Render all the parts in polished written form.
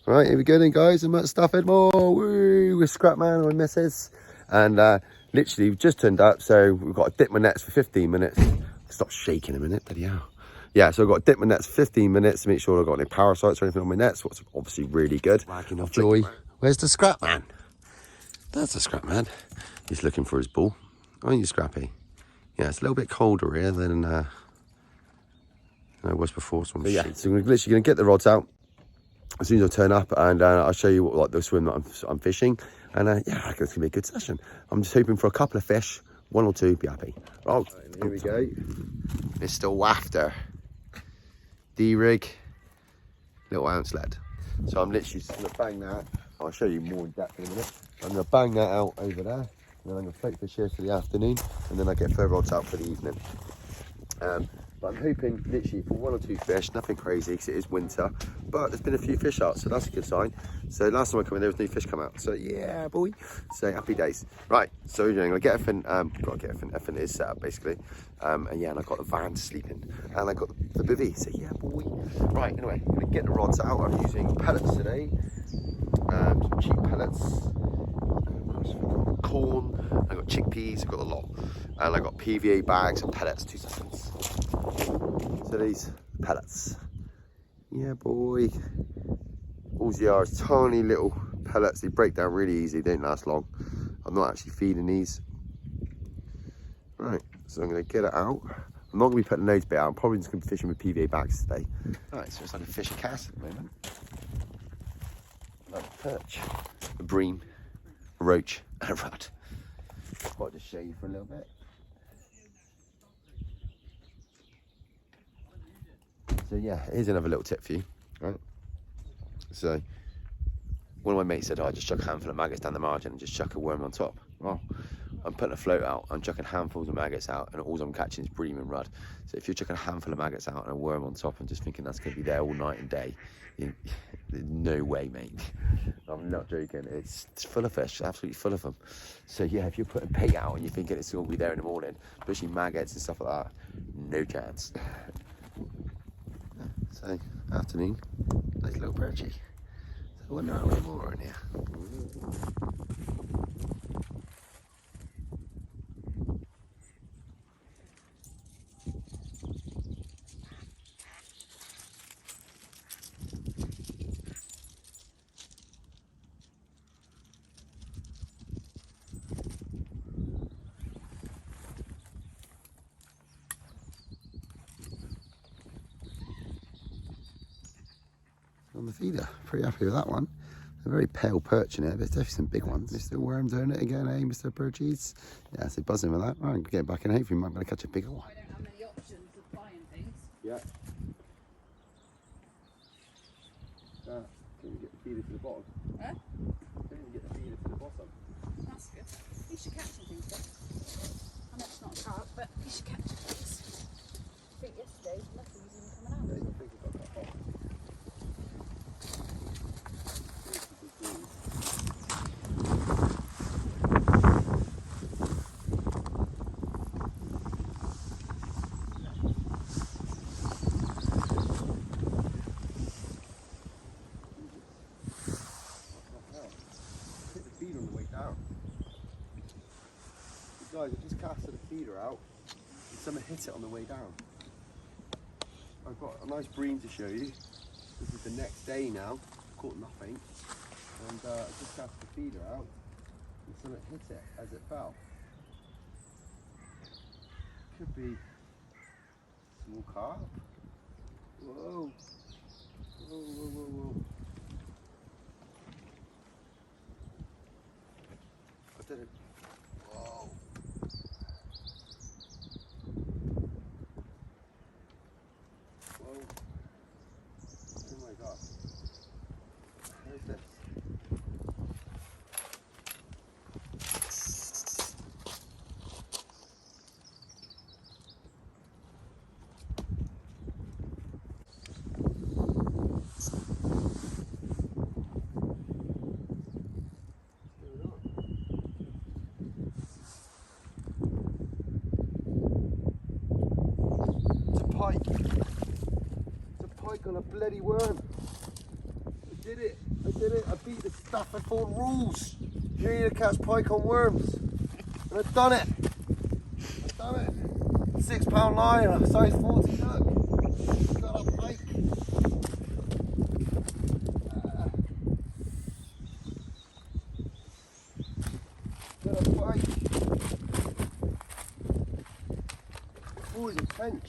Right, here we go then, guys. I'm at Stafford Moore. Woo, with Scrapman and my missus. And literally, we've just turned up, so we've got to dip my nets for 15 minutes. Stop shaking a minute, bloody hell. Yeah, so I've got to dip my nets for 15 minutes to make sure I've got any parasites or anything on my nets, what's obviously really good. Wagging off joy. Where's the Scrapman? That's the Scrapman. He's looking for his ball. Aren't you, Scrappy? Yeah, it's a little bit colder here than it was before. So, so we're literally going to get the rods out as soon as I turn up, and I'll show you what, like the swim that I'm fishing. And yeah, I reckon it's gonna be a good session. I'm just hoping for a couple of fish, 1 or 2, be happy. Oh, right, here we go. Mr. Wafter, D-rig, little ounce lead. So I'm literally just gonna bang that. I'll show you more in depth in a minute. I'm gonna bang that out over there, and then I'm gonna float fish here for the afternoon, and then I get further rods out for the evening. But I'm hoping literally for 1 or 2 fish, nothing crazy because it is winter, but there's been a few fish out, so that's a good sign. So last time I came in, there was no fish come out. So yeah, boy. So happy days. Right, so I'm gonna get everything, gotta get everything is set up basically. And yeah, and I've got the van sleeping, and I got the bivvy, so yeah, boy. Right, anyway, I'm gonna get the rods out. I'm using pellets today, some cheap pellets. Corn, I've got chickpeas, I've got a lot, and I've got PVA bags and pellets, 2 seconds. So these pellets, yeah boy, all they are is tiny little pellets. They break down really easy, they don't last long. I'm not actually feeding these. Right, so I'm going to get it out. I'm not going to be putting loads of bait out, I'm probably just going to be fishing with PVA bags today. Right, so it's like a fish cast at the moment. Like a perch, a bream, a roach, and a rat. I'll just show you for a little bit. So yeah, here's another little tip for you, right? So one of my mates said, oh, I just chuck a handful of maggots down the margin and just chuck a worm on top. Well, I'm putting a float out, I'm chucking handfuls of maggots out, and all I'm catching is bream and rudd. So if you're chucking a handful of maggots out and a worm on top and just thinking that's going to be there all night and day, no way, mate. I'm not joking. It's full of fish, absolutely full of them. So yeah, if you're putting bait out and you're thinking it's going to be there in the morning, especially maggots and stuff like that, no chance. So, afternoon, nice little perchy. So I wonder how many more are in here. On the feeder, pretty happy with that one. A very pale perch in it, but there's definitely some big ones. Mr. Worm doing it again, eh, Mr. Perchies? Yeah, so buzzing with that. Right, get back in, hopefully we might be able to catch a bigger one. I don't have many options of buying things. Yeah. Can you get the feeder to the bottom? Huh? Can you get the feeder to the bottom? That's good. You should catch some things though. I know it's not a carp, but you should catch some things. I think yesterday nothing was even coming out. Yeah, I think we've got that hot. Guys, I just casted a feeder out and someone hit it on the way down. I've got a nice bream to show you. This is the next day now, caught nothing, and I just cast the feeder out and someone hit it as it fell. Could be small carp. Whoa. Whoa, whoa, whoa, whoa. I did it. Whoa. Whoa. Oh my god. Where's this? It's a pike on a bloody worm. did it. I did it. I beat the Stafford Moore rules. You need to catch pike on worms. And I've done it. I've done it. £6 line, size 40 hook. Got a pike. Got a pike. Oh, he's a tench.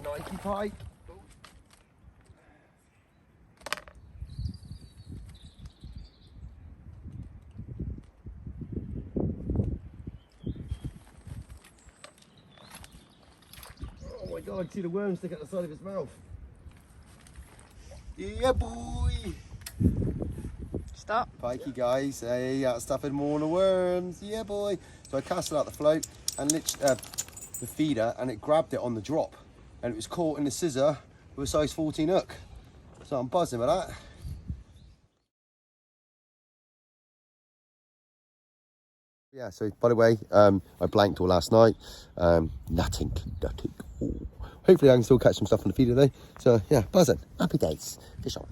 Nike pike. Oh my god, I can see the worm stick at the side of his mouth. Yeah, boy. Stop. Pikey, guys. Hey, out Stafford Moore on the worms. Yeah, boy. So I casted out the float and literally the feeder, and it grabbed it on the drop, and it was caught in the scissor with a size 14 hook. So I'm buzzing with that. Yeah, so by the way, I blanked all last night. Nothing. Ooh. Hopefully I can still catch some stuff on the feeder today. So yeah, buzzing. Happy days. Fish on.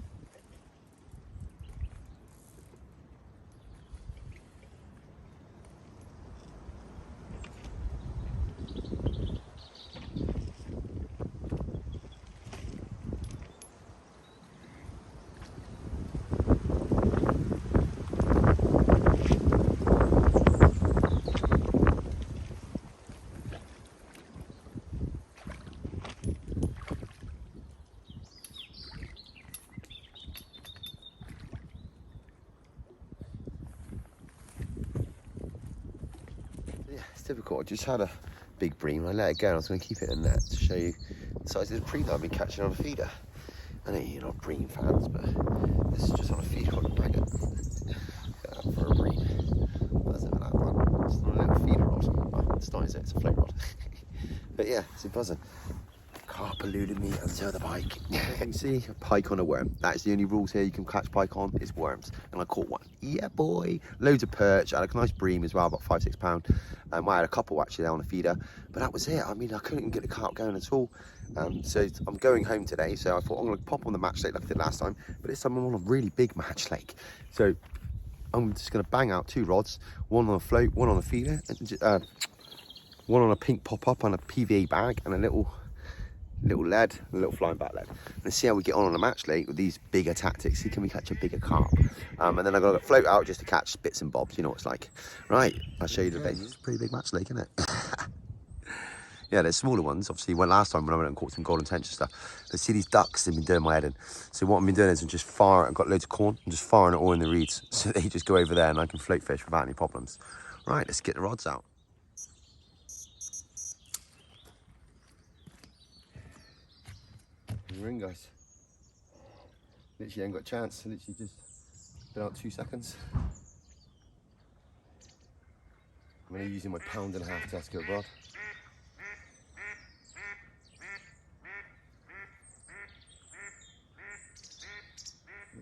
Yeah, it's difficult. I just had a big bream. I let it go and I was going to keep it in there to show you the size of the bream that I've been catching on a feeder. I know you're not bream fans, but this is just on a feeder on a maggot. For a bream. What's it for that one? It's not a little feeder rod. Well, it's not, is it? It's a float rod. But yeah, it's a buzzing. Carp eluded me and so the pike. You can see a pike on a worm. That's the only rules here you can catch pike on is worms. And I caught one. Yeah, boy. Loads of perch. I had a nice bream as well, about £5–6. I had a couple actually there on a feeder, but that was it. I mean, I couldn't even get the carp going at all. So I'm going home today, so I thought I'm going to pop on the match lake like I did last time, but this time I'm on a really big match lake. So I'm just going to bang out 2 rods, one on a float, one on a feeder, and one on a pink pop-up and a PVA bag, and a little lead, a little flying back lead. Let's see how we get on a match lake with these bigger tactics. See, can we catch a bigger carp? And then I've got to float out just to catch bits and bobs. You know what it's like. Right, I'll show you the bait. It's a pretty big match lake, isn't it? Yeah, there's smaller ones. Obviously, last time when I went and caught some golden tench and stuff. But see these ducks, they've been doing my head in. So what I've been doing is I'm just firing. I've got loads of corn. I'm just firing it all in the reeds. So they just go over there and I can float fish without any problems. Right, let's get the rods out. We're in, guys. Literally ain't got a chance. Literally just been out 2 seconds. I'm only using my £1.5 Tesco rod.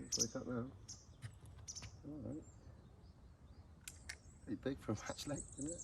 Let's wake up now. Alright. Pretty big for a match lake, isn't it?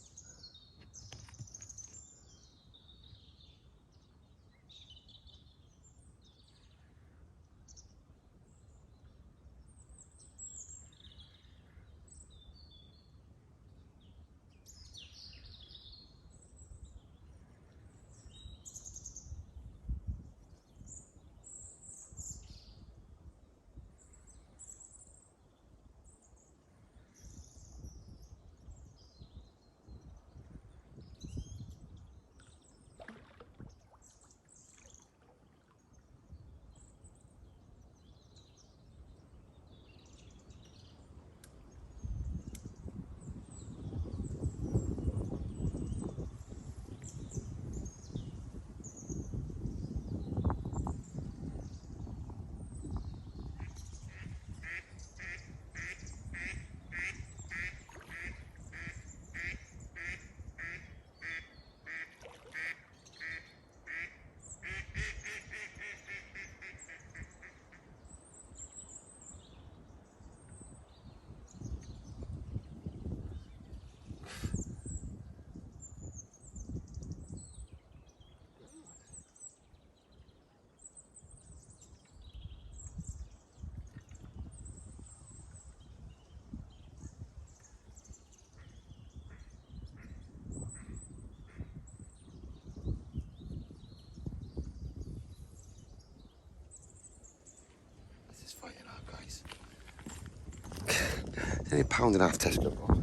only £1.50 Tesco got.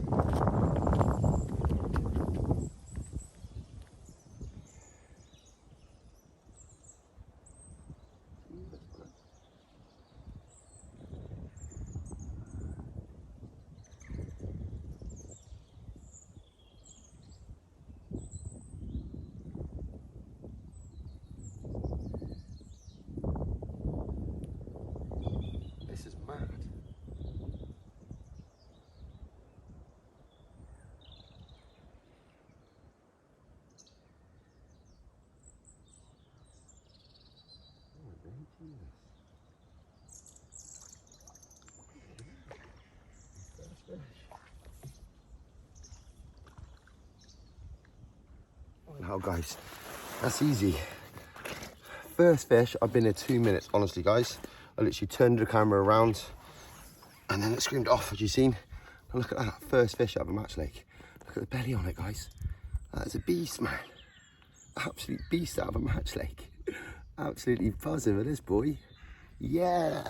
This is mad. Now guys, that's easy. First fish, I've been here 2 minutes, honestly guys. I literally turned the camera around and then it screamed off, as you've seen. And look at that, first fish out of a match lake. Look at the belly on it, guys. That is a beast, man. Absolute beast out of a match lake. Absolutely buzzing with this boy. Yeah.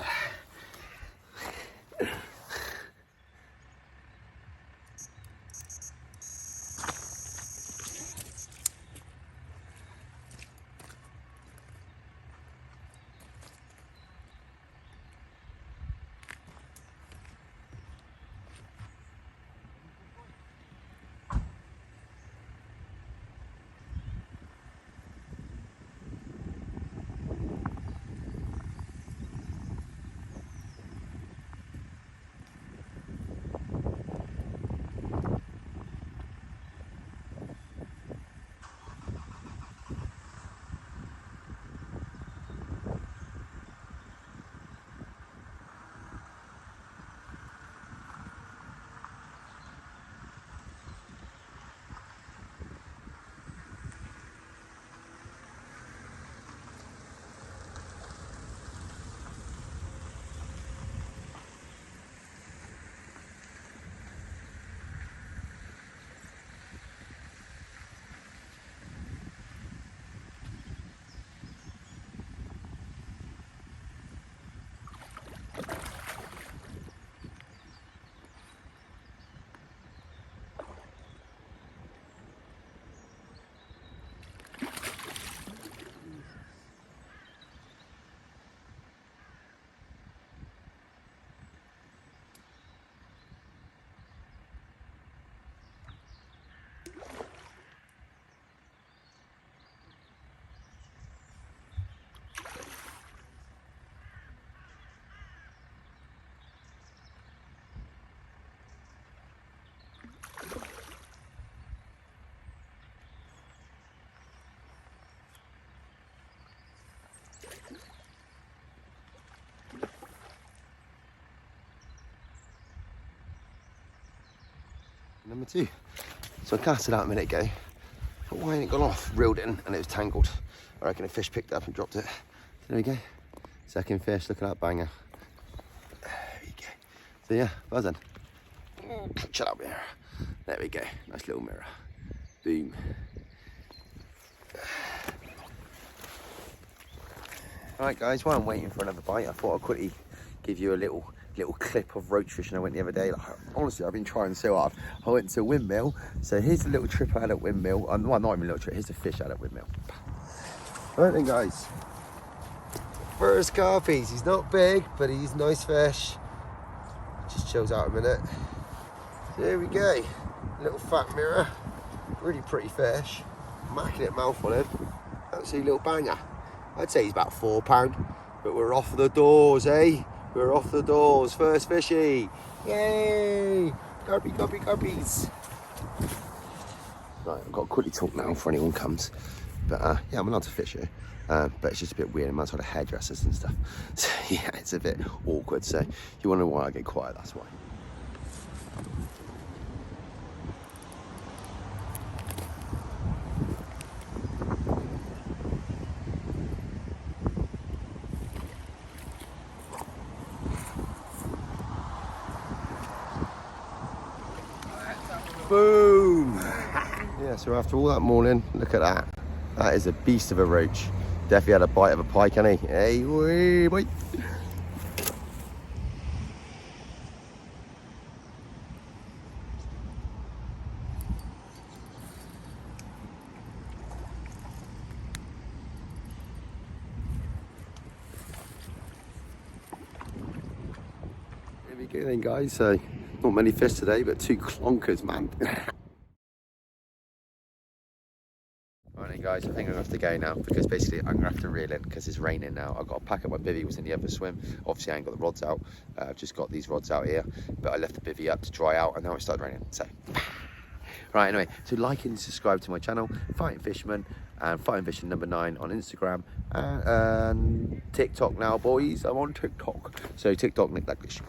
Number 2. So I cast it out a minute ago, but why ain't it gone off? Reeled it in and it was tangled. I reckon a fish picked it up and dropped it. There we go. Second fish, look at that banger. There we go. So yeah, buzzing. Shut up mirror. There we go. Nice little mirror. Boom. Alright guys, while I'm waiting for another bite, I thought I'd quickly give you a little clip of roach fishing I went the other day. Like, honestly, I've been trying so hard. I went to Windmill, so here's a little trip I had at Windmill. Well, not even a little trip, here's the fish I had at Windmill. Alright then guys, first carpies. He's not big, but he's a nice fish. Just chills out a minute. So here we go, little fat mirror, really pretty fish. Immaculate mouth on him, absolute little banger. I'd say he's about £4, but we're off the doors, eh? We're off the doors, first fishy. Yay! Carpy, carpy, carpies. Right, I've got to quickly talk now before anyone comes. But yeah, I'm allowed to fish here. But it's just a bit weird, amongst all the hairdressers and stuff. So yeah, it's a bit awkward. So if you wonder why I get quiet, that's why. Boom! Yeah, so after all that morning, look at that. That is a beast of a roach. Definitely had a bite of a pike, hasn't he? Hey, wee, boy. we go then, guys. So not many fish today, but 2 clonkers, man. Right then, guys, I think I'm gonna have to go now because basically I'm gonna have to reel in because it's raining now. I've got to pack up my bivvy, was in the other swim. Obviously I ain't got the rods out. I've just got these rods out here, but I left the bivvy up to dry out and now it started raining. So right, anyway, so like and subscribe to my channel, Fighting Fisherman, and Fighting Fishing #9 on Instagram, and TikTok now, boys. I'm on TikTok. So TikTok, Nick Daglish.